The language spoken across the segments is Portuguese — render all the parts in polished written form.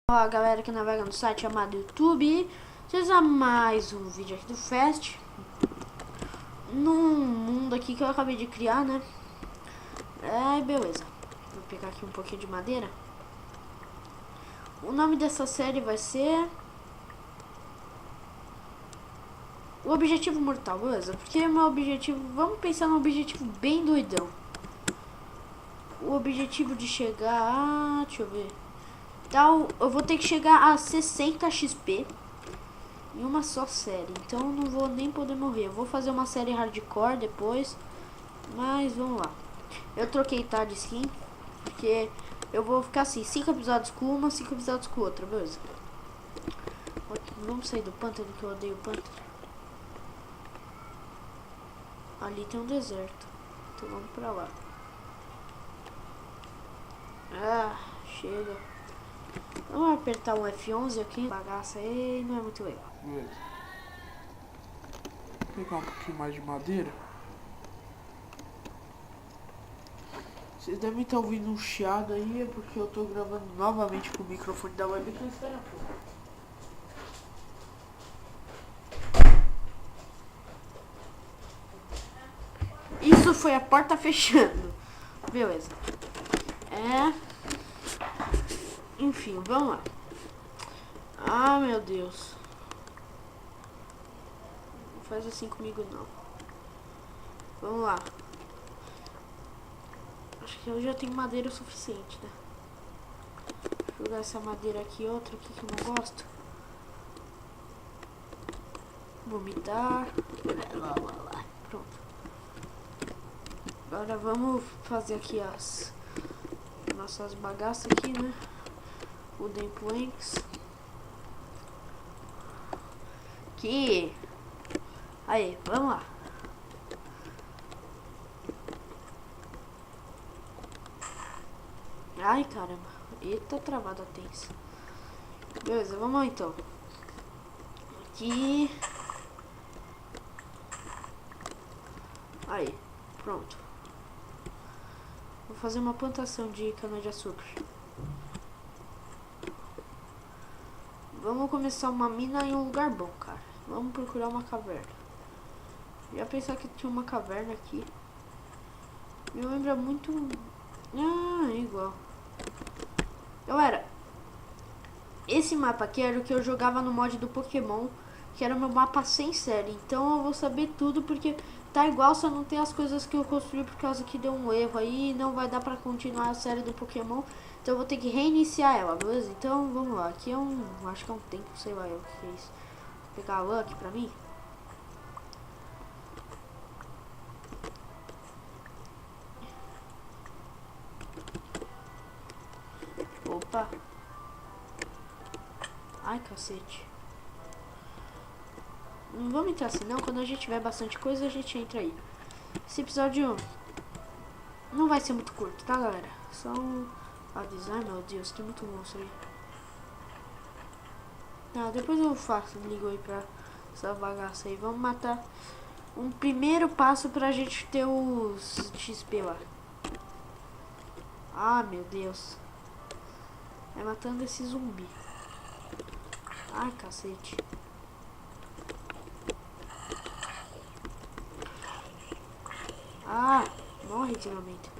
Olá galera que navega no site chamado YouTube, seja mais um vídeo aqui do Fast, num mundo aqui que eu acabei de criar, né? Beleza, vou pegar aqui um pouquinho de madeira. O nome dessa série vai ser O Objetivo Mortal, beleza? Porque o meu objetivo, vamos pensar num objetivo bem doidão. O objetivo de chegar, deixa eu ver, então eu vou ter que chegar a 60 XP em uma só série, então eu não vou nem poder morrer. Eu vou fazer uma série hardcore depois, mas vamos lá. Eu troquei de skin, porque eu vou ficar assim, 5 episódios com uma, 5 episódios com outra, beleza? Vamos sair do pântano, que eu odeio o pântano. Ali tem um deserto, então vamos pra lá. Chega. Vamos apertar um F11 aqui, bagaça aí, não é muito legal. Beleza. Vou pegar um pouquinho mais de madeira. Vocês devem estar ouvindo um chiado aí, é porque eu tô gravando novamente com o microfone da webcam. Espera um pouco. Isso foi a porta fechando. Beleza. Enfim, vamos lá. Ah, meu Deus. Não faz assim comigo, não. Vamos lá. Acho que eu já tenho madeira o suficiente, né? Vou jogar essa madeira aqui, outra aqui que eu não gosto. Vomitar. Lá. Pronto. Agora vamos fazer aqui as nossas bagaças aqui, né? Wooden planks. Aqui. Aí, vamos lá. Ai, caramba. Eita, travada tensa. Beleza, vamos lá então. Aqui. Aí, pronto. Vou fazer uma plantação de cana-de-açúcar. Vamos começar uma mina em um lugar bom, cara. Vamos procurar uma caverna. Já pensar que tinha uma caverna aqui. Me lembra muito... igual. Galera, esse mapa aqui era o que eu jogava no mod do Pokémon, que era o meu mapa sem série. Então eu vou saber tudo porque tá igual, só não tem as coisas que eu construí por causa que deu um erro aí. Não vai dar pra continuar a série do Pokémon. Então eu vou ter que reiniciar ela, beleza? Então vamos lá. Aqui é acho que é um tempo, sei lá o que é isso. Vou pegar a Luck pra mim. Opa. Ai, cacete. Não vamos entrar assim não. Quando a gente tiver bastante coisa, a gente entra aí. Esse episódio não vai ser muito curto, tá, galera? Só avisar, meu Deus, tem muito monstro aí. Depois eu faço, ligo aí pra essa bagaça aí. Vamos matar um primeiro passo pra gente ter os XP lá. Ah, meu Deus. É matando esse zumbi. Ai, cacete. Morre, finalmente.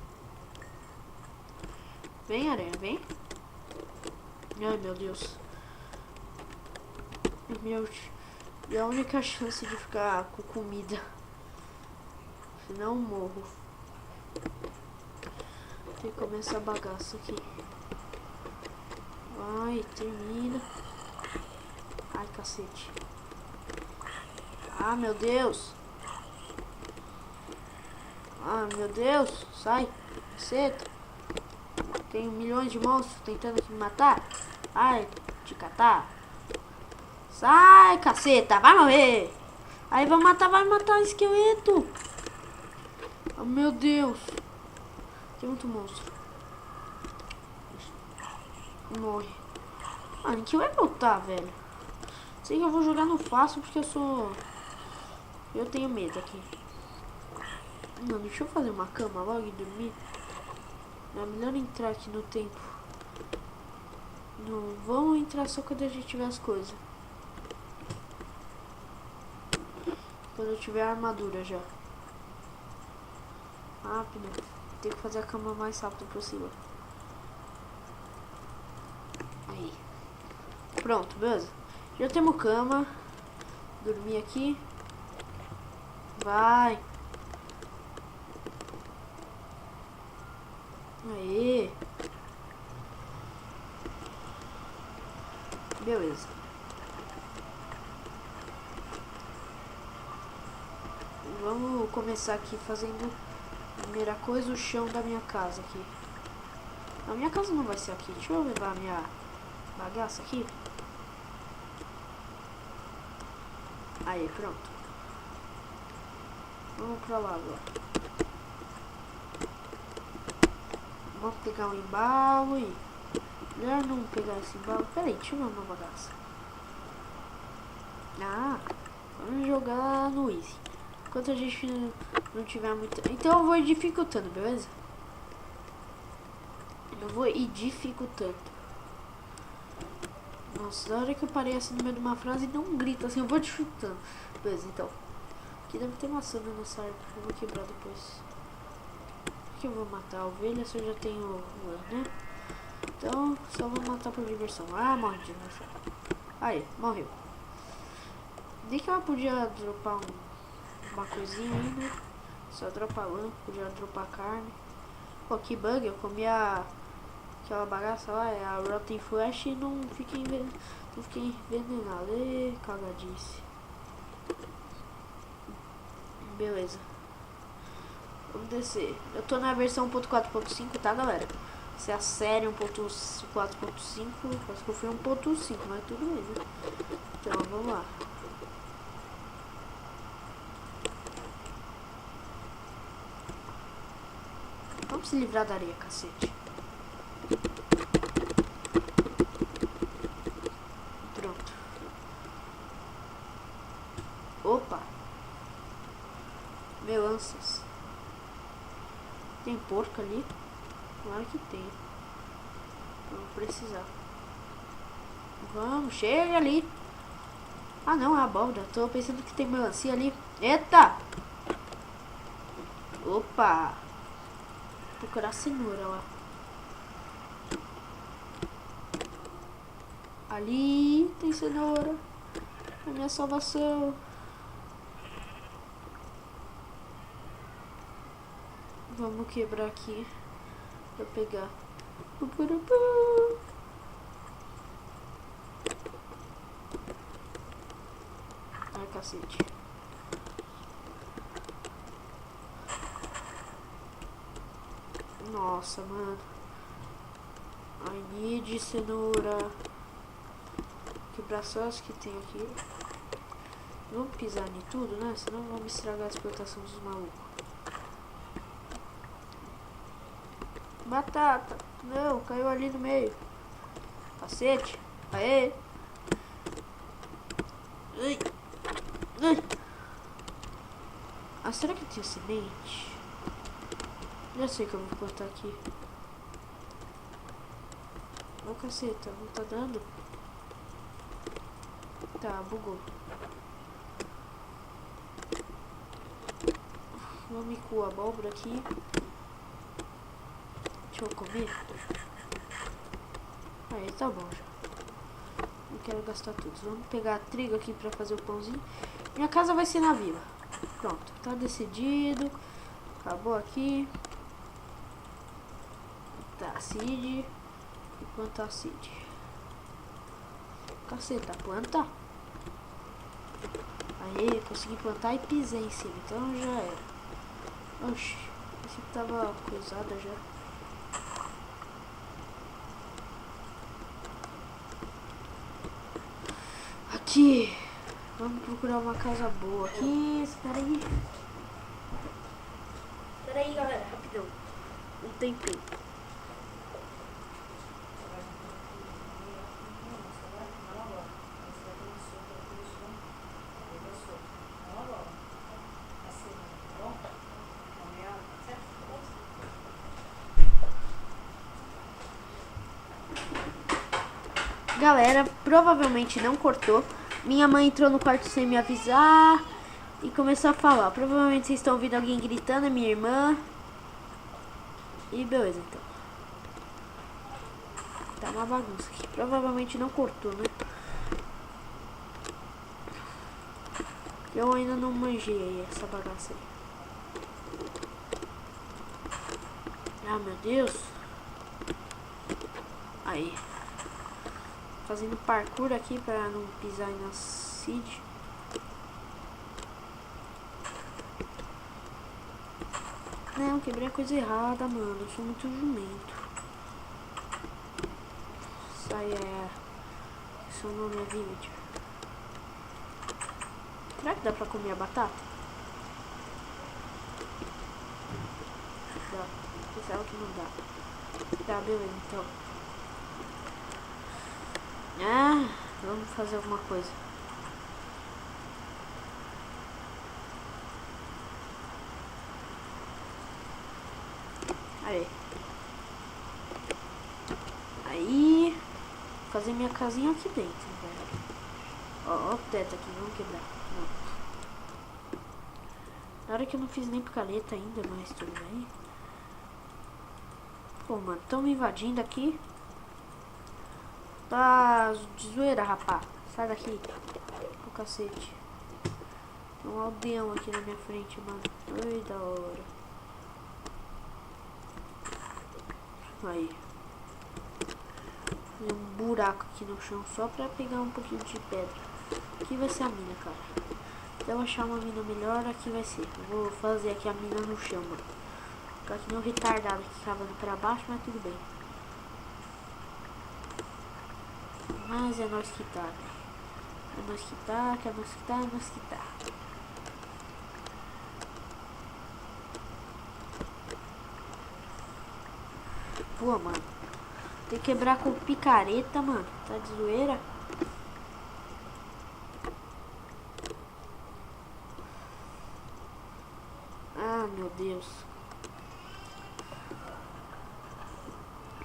Vem, aranha, vem. Ai, meu Deus. E a única chance de ficar com comida. Senão eu morro. Tem que comer essa bagaça aqui. Vai, termina. Ai, cacete. Ah, meu Deus. Ah, meu Deus. Sai. Caceta. Tem milhões de monstros tentando me matar. Ai, te catar. Sai, caceta. Vai morrer. Aí vai matar o esqueleto. Oh, meu Deus. Tem muito monstro. Morre. Mano, que vai voltar, velho? Sei que eu vou jogar no fácil porque eu tenho medo aqui. Não, deixa eu fazer uma cama logo e dormir. É melhor entrar aqui no tempo. Não vamos entrar só quando a gente tiver as coisas. Quando eu tiver a armadura já. Rápido. Tem que fazer a cama mais rápido possível. Aí. Pronto, beleza. Já temos cama. Dormir aqui. Vai. Aê. Beleza. Vamos começar aqui fazendo a primeira coisa, o chão da minha casa aqui. A minha casa não vai ser aqui. Deixa eu levar a minha bagaça aqui. Aí, pronto. Vamos pra lá agora. Vamos pegar um embalo e... Melhor não pegar esse embalo. Peraí, deixa eu ver uma bagaça. Ah, vamos jogar no easy. Enquanto a gente não tiver muito... Então eu vou ir dificultando, beleza? Eu vou ir dificultando. Nossa, na hora que eu parei assim no meio de uma frase, não grita assim, eu vou dificultando. Beleza, então. Aqui deve ter maçã na nossa árvore, eu vou quebrar depois. Aqui eu vou matar a ovelha se eu já tenho lã, né? Então, só vou matar por diversão. Ah, morre de diversão. Aí, morreu. Nem que ela podia dropar uma coisinha aí, né? Só dropar lã, podia dropar carne. Pô, que bug, eu comi aquela bagaça lá, é a Rotten Flesh e não fiquei envenenado. Ê, cagadice. Beleza. Vamos descer. Eu tô na versão 1.4.5, tá, galera? Se é a série 1.4.5, acho que eu fui 1.5, mas tudo bem, né? Então, vamos lá. Vamos se livrar da areia, cacete. Pronto. Opa. Melancias. Tem porco ali? Claro que tem. Vamos precisar. Vamos, chega ali. Ah não, é abóbora. Tô pensando que tem melancia ali. Eita! Opa! Vou procurar cenoura lá. Ali tem cenoura. A minha salvação. Vamos quebrar aqui pra pegar. Ai, cacete. Nossa, mano. I need cenoura. Quebrar só as que tem aqui. Vamos pisar em tudo, né? Senão vamos estragar a explotação dos malucos. Batata. Não, caiu ali no meio. Cacete. Aê. Ai. Ai. Ah, será que eu tenho semente? Já sei que eu vou plantar aqui. Ô, caceta, não tá dando? Tá, bugou. Vamos com a abóbora aqui. Deixa eu comer. Aí, tá bom já. Não quero gastar tudo. Vamos pegar trigo aqui pra fazer o pãozinho. Minha casa vai ser na vila. Pronto, tá decidido. Acabou aqui. Tá, seed. E plantar seed. Caceta, planta. Aí, consegui plantar e pisei em cima. Então já era. Oxi, esse aqui tava coisada já. Aqui. Vamos procurar uma casa boa aqui. Espera aí. Espera aí, galera. Rapidão. Um tempinho. Galera, provavelmente não cortou. Minha mãe entrou no quarto sem me avisar e começou a falar. Provavelmente vocês estão ouvindo alguém gritando, é minha irmã. E beleza, então. Tá uma bagunça aqui. Provavelmente não cortou, né? Eu ainda não manjei aí essa bagaça aí. Ah, meu Deus. Aí. Fazendo parkour aqui pra não pisar na Cid. Não, quebrei a coisa errada, mano. Eu sou muito jumento. Isso aí é... Seu nome é vídeo. Será que dá pra comer a batata? Dá. Pensava que não dá. Tá, beleza, então. Ah, vamos fazer alguma coisa. Aí. Aí. Vou fazer minha casinha aqui dentro, velho. Ó o teto aqui, vamos quebrar. Não. Na hora que eu não fiz nem picareta ainda, mas tudo bem. Pô, mano, tão me invadindo aqui. Tá de zoeira, rapá. Sai daqui. Ô cacete. Tem um aldeão aqui na minha frente, mano. Ai, da hora. Aí. Tem um buraco aqui no chão só pra pegar um pouquinho de pedra. Aqui vai ser a mina, cara. Até eu achar uma mina melhor, aqui vai ser. Eu vou fazer aqui a mina no chão, mano. Ficar que nem um retardado aqui cavando pra baixo, mas tudo bem. Mas é nós que tá, né? É nós que tá, que é nós que tá, é nós que tá. Pô, mano. Tem que quebrar com picareta, mano. Tá de zoeira? Ah, meu Deus.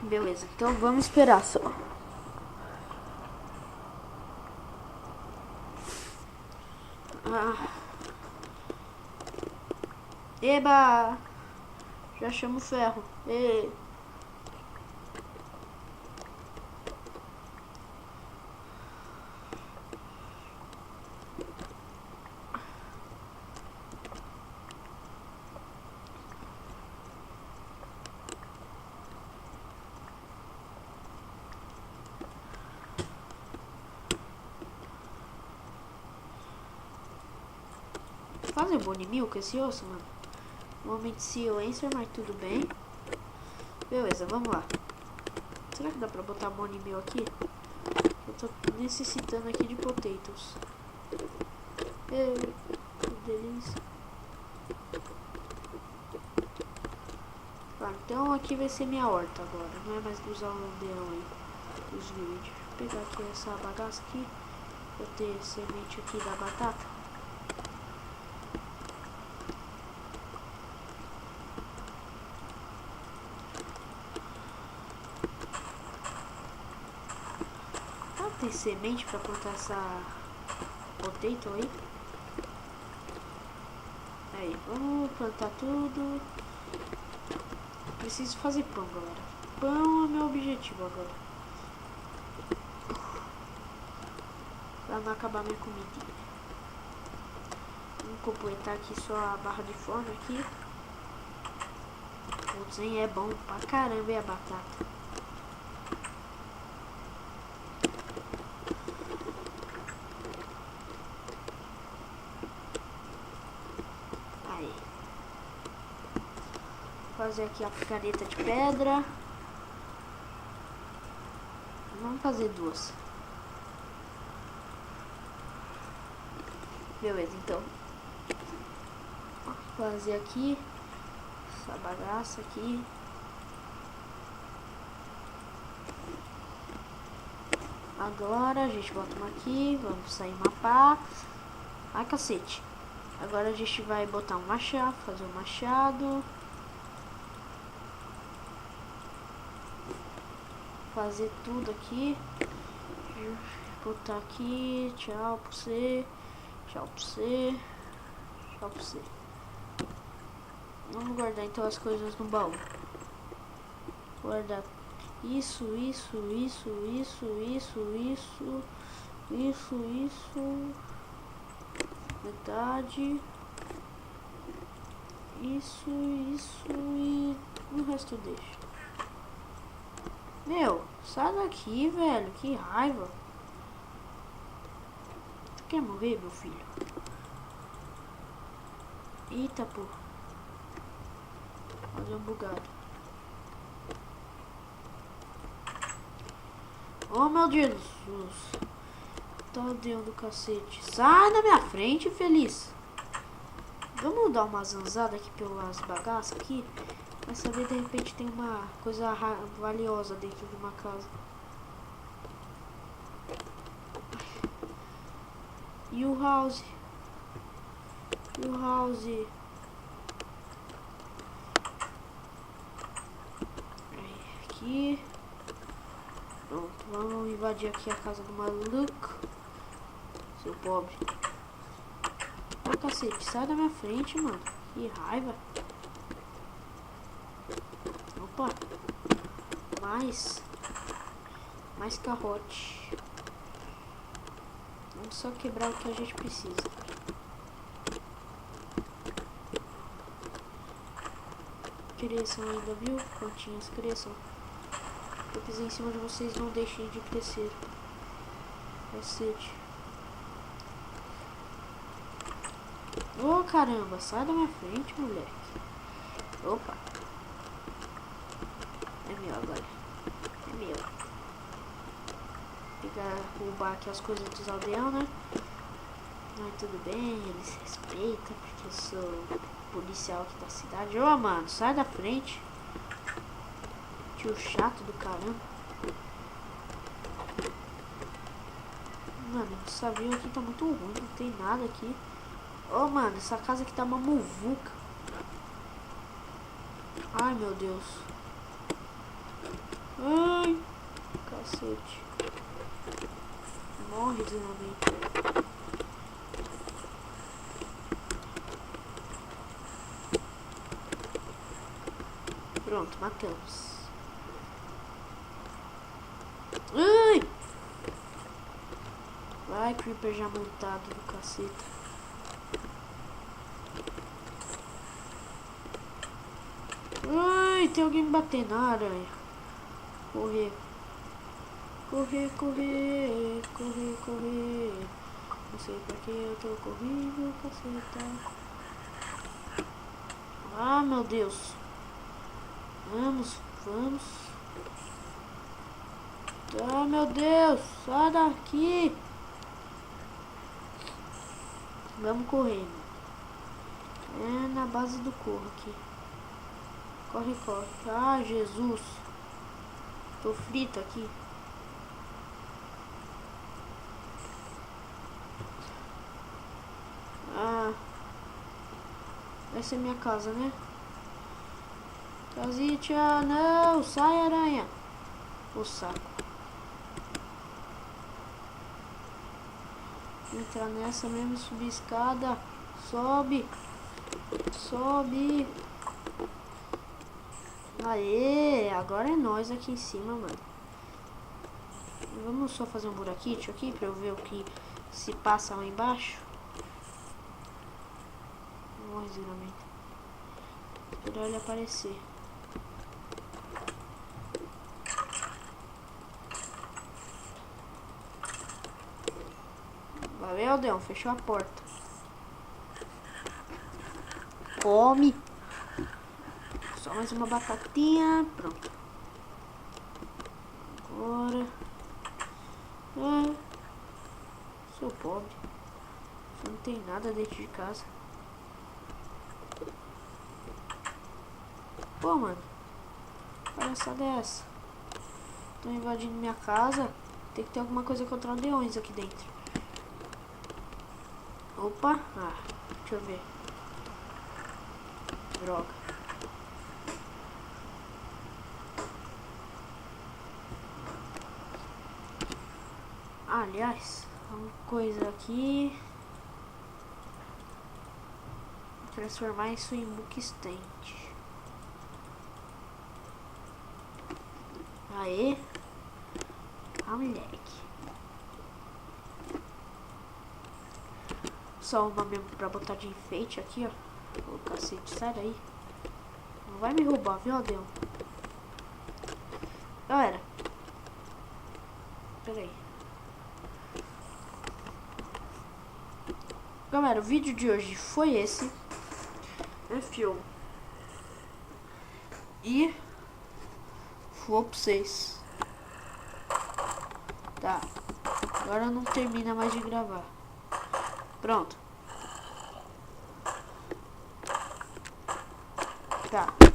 Beleza, então vamos esperar só. Ah. Eba! Já chamo o ferro. E... fazer bone mil com esse osso, mano. Momento de silêncio, mas tudo bem. Beleza, vamos lá. Será que dá pra botar bone mil aqui? Eu tô necessitando aqui de potatoes. Que delícia. Tá, então aqui vai ser minha horta agora. Não é mais dos aldeão aí. Os vídeos. Vou pegar aqui essa bagaça aqui. Vou ter semente aqui da batata. Tem semente pra plantar essa potato aí. Aí, vamos plantar tudo. Preciso fazer pão, galera. Pão é meu objetivo agora. Pra não acabar minha comidinha. Vamos completar aqui só a barra de fome aqui. O desenho é bom pra caramba e a batata. Fazer aqui a picareta de pedra. Vamos fazer duas. Beleza, então. Vou fazer aqui essa bagaça aqui. Agora a gente bota uma aqui. Vamos sair mapar. Ai, cacete. Agora a gente vai botar um machado. Fazer um machado. Fazer tudo aqui. Botar aqui, tchau pra você, tchau pra você, tchau pra você. Vamos guardar então as coisas no baú. Guardar isso. Metade. Isso e o resto deixa. Meu, sai daqui, velho. Que raiva. Tu quer morrer, meu filho? Eita, pô. Olha um bugado. Oh, meu Jesus. Tá dentro do cacete. Sai da minha frente, feliz. Vamos dar uma zanzada aqui pelas bagaças aqui. Vai saber, de repente tem uma coisa valiosa dentro de uma casa. E o house? Aqui. Pronto, vamos invadir aqui a casa do maluco. Seu pobre. Ô cacete, sai da minha frente, mano. Que raiva. Opa. Mais carrote. Vamos só quebrar o que a gente precisa. Cresçam ainda, viu? Plantinhas, cresçam. Eu pisei em cima de vocês, não deixem de crescer. Cacete. Ô caramba, sai da minha frente, moleque. Opa. É meu agora. É meu. Roubar aqui as coisas dos aldeões, né? Mas tudo bem, eles respeitam, porque eu sou policial aqui da cidade. Ô mano, sai da frente. Tio chato do caramba. Mano, essa view aqui tá muito ruim, não tem nada aqui. Ô mano, essa casa aqui tá uma muvuca. Ai meu Deus. Ai, cacete. Morre, deslamento. Pronto, matamos. Ai! Vai, creeper já montado do cacete. Ai, tem alguém me batendo na aranha. Correr. Não sei pra que eu tô correndo, caceta. Ah, meu Deus. Vamos. Ah, meu Deus, sai daqui. Vamos correr. É na base do corro aqui. Corre. Ah, Jesus. Tô frito aqui. Ah. Essa é minha casa, né? Casinha, não. Sai, aranha. O saco. Entrar nessa mesmo, subir a escada. Sobe. Aê, agora é nós aqui em cima, mano. Vamos só fazer um buraquinho aqui pra eu ver o que se passa lá embaixo. Morre, desgramento. Esperar ele aparecer. Valeu, Deão, fechou a porta. Come. Só mais uma batatinha. Pronto. Agora. Sou pobre. Não tem nada dentro de casa. Pô, mano. Que palhaçada é essa? Tô invadindo minha casa. Tem que ter alguma coisa contra aldeões aqui dentro. Opa. Deixa eu ver. Droga. Aliás, uma coisa aqui. Vou transformar isso em book stand. Aê. Ah, moleque. Só uma mesmo pra botar de enfeite aqui, ó. Ô, cacete, sai daí. Não vai me roubar, viu, Adel? Galera. Pera aí. Galera, o vídeo de hoje foi esse. F1. E vou pra vocês. Tá. Agora não termina mais de gravar. Pronto. Tá.